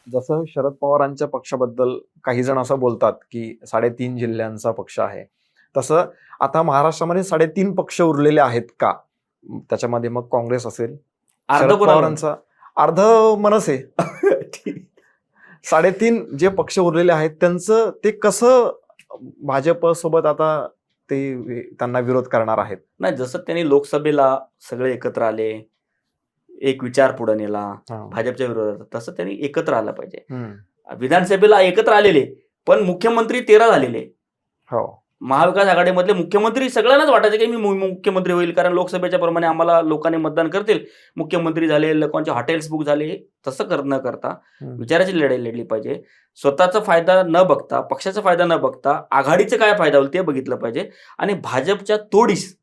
जसं शरद पवारांच्या पक्षाबद्दल काही जण असं बोलतात की 3.5 जिल्ह्यांचा पक्ष आहे, तसं आता महाराष्ट्रामध्ये 3.5 पक्ष उरलेले आहेत का? त्याच्यामध्ये मग काँग्रेस असेल, अर्ध शरद कोणाला पवारांचा अर्ध मनसे 3.5 जे पक्ष उरलेले आहेत त्यांचं ते कसं भाजप सोबत आता ते त्यांना विरोध करणार आहेत? नाही, जसं त्यांनी लोकसभेला सगळे एकत्र आले, एक विचार पुढे नेला भाजपच्या विरोधात, तसं त्यांनी एकत्र आलं पाहिजे. विधानसभेला एकत्र आलेले पण मुख्यमंत्री 13 झालेले. हो, महाविकास आघाडीमधले मुख्यमंत्री सगळ्यांनाच वाटायचे की मी मुख्यमंत्री होईल, कारण लोकसभेच्या प्रमाणे आम्हाला लोकांनी मतदान करतील, मुख्यमंत्री झाले, लोकांचे हॉटेल्स बुक झाले. तसं न करता विचाराची लढाई लढली पाहिजे. स्वतःचा फायदा न बघता, पक्षाचा फायदा न बघता आघाडीचा काय फायदा होईल ते बघितलं पाहिजे. आणि भाजपच्या तोडीस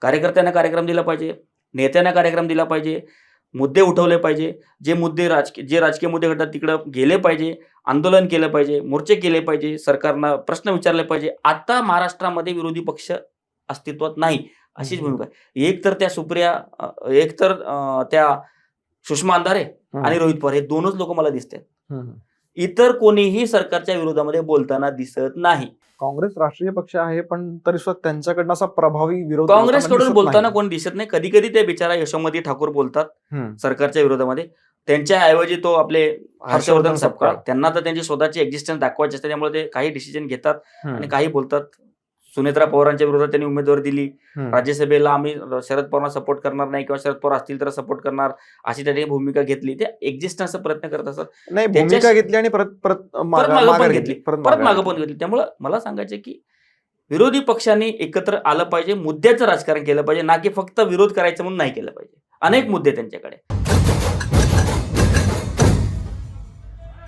कार्यकर्त्यांना कार्यक्रम दिला पाहिजे, नेत्यांना कार्यक्रम दिला पाहिजे, मुद्दे उठवले पाहिजे. जे राजकीय मुद्दे घडतात तिकडं गेले पाहिजे, आंदोलन केलं पाहिजे, मोर्चे केले पाहिजे, सरकारनं प्रश्न विचारले पाहिजे. आता महाराष्ट्रामध्ये विरोधी पक्ष अस्तित्वात नाही अशीच भूमिका आहे. एक तर त्या सुप्रिया, एक तर त्या सुषमा अंधारे आणि रोहित पवार, हे दोनच लोक मला दिसतात. इतर कोणीही सरकारच्या विरोधामध्ये बोलताना दिसत नाही. काँग्रेस राष्ट्रीय पक्ष आहे पण तरी सुद्धा त्यांच्याकडनं असा प्रभावी विरोध काँग्रेसकडून बोलताना कोण दिसत नाही. कधी कधी ते बिचारा यशोमती ठाकूर बोलतात सरकारच्या विरोधामध्ये. त्यांच्या ऐवजी तो आपले हर्षवर्धन सपकाळ, त्यांना तर त्यांची स्वतःची एक्झिस्टन्स दाखवायची असते, त्यामुळे ते काही डिसिजन घेतात आणि काही बोलतात. सुनेत्रा पवारांच्या विरोधात त्यांनी उमेदवारी दिली. राज्यसभेला आम्ही शरद पवारांना सपोर्ट करणार नाही किंवा शरद पवार असतील तर सपोर्ट करणार अशी त्यांनी भूमिका घेतली. ते एक्झिस्टन्सचा प्रयत्न करत असतात. नाही, भूमिका घेतली आणि परत मागं पण घेतली. त्यामुळे मला सांगायचं की विरोधी पक्षांनी एकत्र आलं पाहिजे, मुद्द्याचं राजकारण केलं पाहिजे, ना की फक्त विरोध करायचं म्हणून नाही केलं पाहिजे. अनेक मुद्दे त्यांच्याकडे.